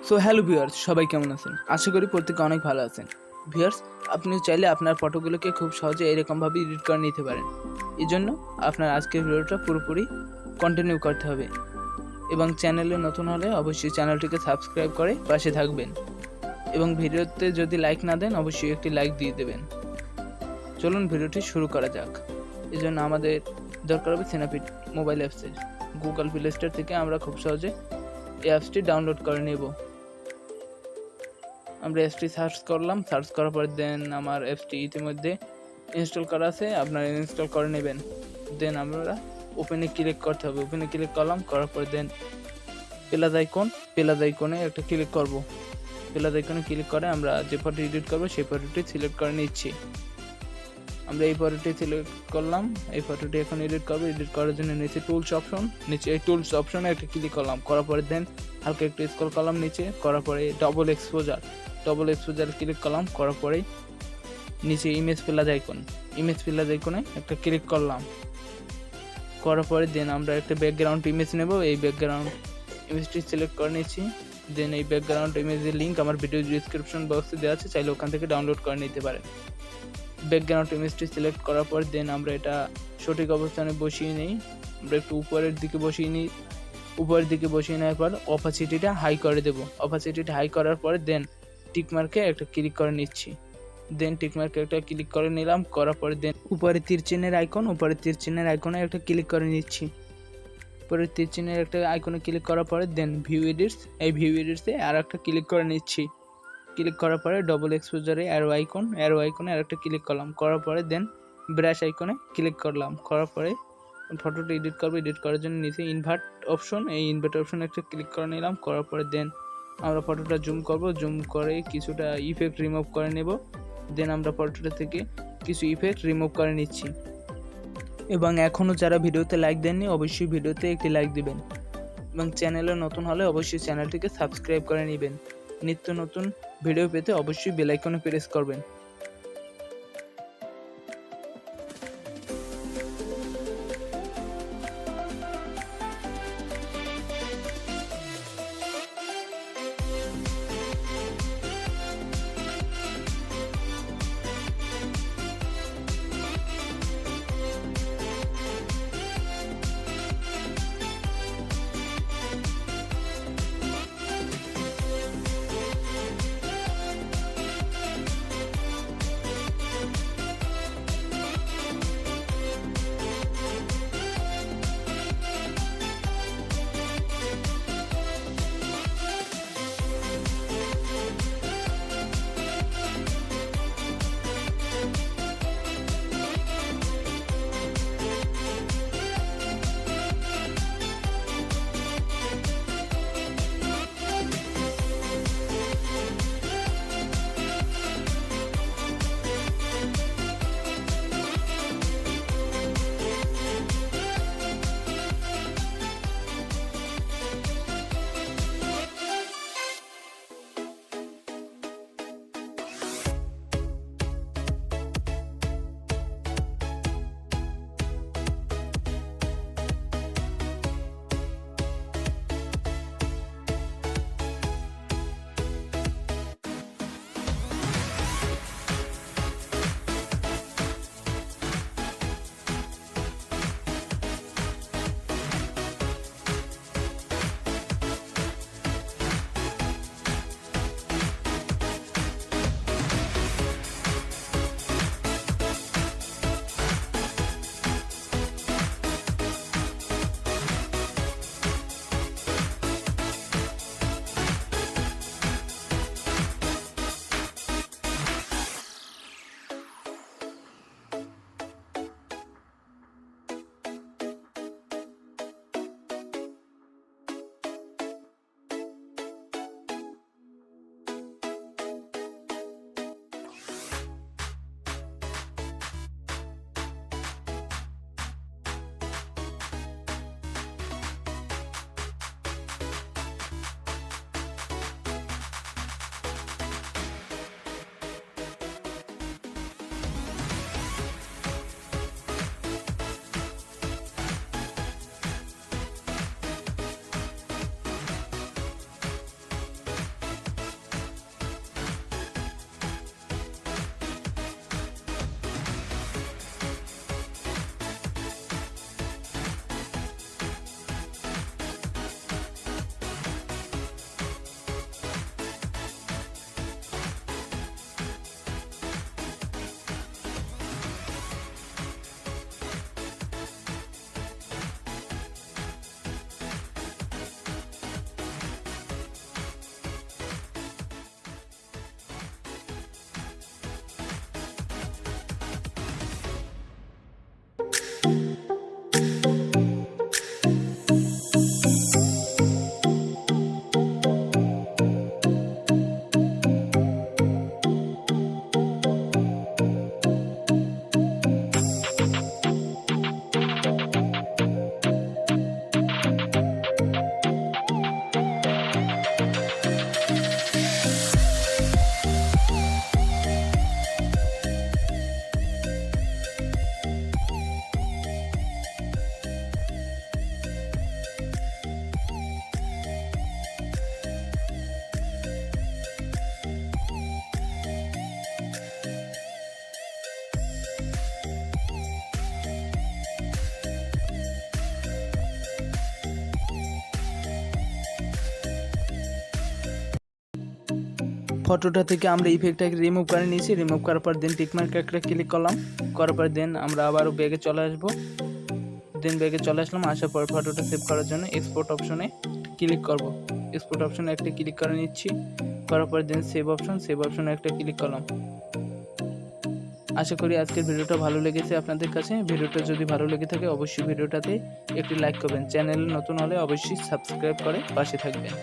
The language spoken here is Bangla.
সো হ্যালো ভিউয়ার্স, সবাই কেমন আছেন? আশা করি প্রত্যেকে অনেক ভালো আছেন। ভিউয়ার্স, আপনি চাইলে আপনার ফটোগুলোকে খুব সহজে এরকমভাবে এডিট করে নিতে পারেন। এই জন্য আপনার আজকের ভিডিওটা পুরোপুরি কন্টিনিউ করতে হবে এবং চ্যানেলে নতুন হলে অবশ্যই চ্যানেলটিকে সাবস্ক্রাইব করে পাশে থাকবেন এবং ভিডিওতে যদি লাইক না দেন অবশ্যই একটি লাইক দিয়ে দেবেন। চলুন ভিডিওটি শুরু করা যাক। এই জন্য আমাদের দরকার হবে স্ন্যাপসিড মোবাইল অ্যাপসের। গুগল প্লে স্টোর থেকে আমরা খুব সহজে এই অ্যাপসটি ডাউনলোড করে নেব। আমরা অ্যাপসটি সার্চ করলাম, সার্চ করার পর দেন আমার অ্যাপসটি ইতিমধ্যে ইনস্টল করা আছে, আপনারা ইনস্টল করে নেবেন। দেন আমরা ওপেনে ক্লিক করতে হবে, ওপেনে ক্লিক করলাম, করার পর দেন প্লাস আইকনে একটা ক্লিক করব। প্লাস আইকনে ক্লিক করে আমরা যে ফটো এডিট করবো সেই ফটোটি সিলেক্ট করে নিচ্ছি। আমরা এই ফটোটি সিলেক্ট করলাম, এই ফটোটি এখন এডিট করবো। এডিট করার জন্য নিচে টুলস অপশন, নিচে এই টুলস অপশনে একটা ক্লিক করলাম, করার পরে দেন হালকা একটু স্ক্রল করলাম নিচে, করার পরে ডবল এক্সপোজার ক্লিক করলাম, করার পরে নিচে ইমেজ প্লাস আইকনে একটা ক্লিক করলাম, করার পরে দেন আমরা একটা ব্যাকগ্রাউন্ড ইমেজ নেব। এই ব্যাকগ্রাউন্ড ইমেজটি সিলেক্ট করে নিচ্ছি। দেন এই ব্যাকগ্রাউন্ড ইমেজের লিঙ্ক আমার ভিডিও ডিসক্রিপশন বক্সে দেওয়া আছে, চাইলে ওখান থেকে ডাউনলোড করে নিতে পারেন। ব্যাকগ্রাউন্ড ইমেজটি সিলেক্ট করার পর দেন আমরা এটা সঠিক অবস্থানে বসিয়ে নিই। আমরা একটু উপরের দিকে বসিয়ে নেওয়ার পর অপাসিটিটা হাই করে দেব। অপাসিটিটা হাই করার পরে দেন টিকমার্কে একটা ক্লিক করে নিচ্ছি। দেন টিকমার্কে একটা ক্লিক করে নিলাম, করার পরে দেন উপরে তীর চিহ্নের আইকনে একটা ক্লিক করে নিচ্ছি। উপরে তীর চিহ্নের একটা আইকনে ক্লিক করার পরে দেন ভিউ এডিটসে আর একটা ক্লিক করে নিচ্ছি। ক্লিক করার পরে ডবল এক্সপোজারে অ্যারো আইকনে আর একটা ক্লিক করলাম, করার পরে দেন ব্রাশ আইকনে ক্লিক করলাম, করার পরে ফটোটা এডিট করার জন্য নিচে ইনভার্ট অপশনে একটা ক্লিক করে নিলাম, করার পরে দেন আমরা ফটোটা জুম করে কিছুটা ইফেক্ট রিমুভ করে নেব। দেন আমরা ফটোটা থেকে কিছু ইফেক্ট রিমুভ করে নিচ্ছি। এবং এখনও যারা ভিডিওতে লাইক দেননি অবশ্যই ভিডিওতে একটি লাইক দিবেন এবং চ্যানেলে নতুন হলে অবশ্যই চ্যানেলটিকে সাবস্ক্রাইব করে নেবেন। নিত্য নতুন ভিডিও পেতে অবশ্যই বেল আইকনে প্রেস করবেন। ফটোটা থেকে আমরা ইফেক্টটাকে রিমুভ করে নিয়েছি। রিমুভ করার পর দেন টিকমার্ক একটা ক্লিক করলাম, করার পর দেন আমরা আবারও ব্যাগে চলে আসবো। দেন ব্যাগে চলে আসলাম, আসার পর ফটোটা সেভ করার জন্য এক্সপোর্ট অপশনে ক্লিক করব। এক্সপোর্ট অপশনে একটা ক্লিক করে নিচ্ছি, করার পর দেন সেভ অপশনে একটা ক্লিক করলাম। আশা করি আজকের ভিডিওটা ভালো লেগেছে আপনাদের কাছে। ভিডিওটা যদি ভালো লেগে থাকে অবশ্যই ভিডিওটাতে একটি লাইক করবেন। চ্যানেল নতুন হলে অবশ্যই সাবস্ক্রাইব করে পাশে থাকবেন।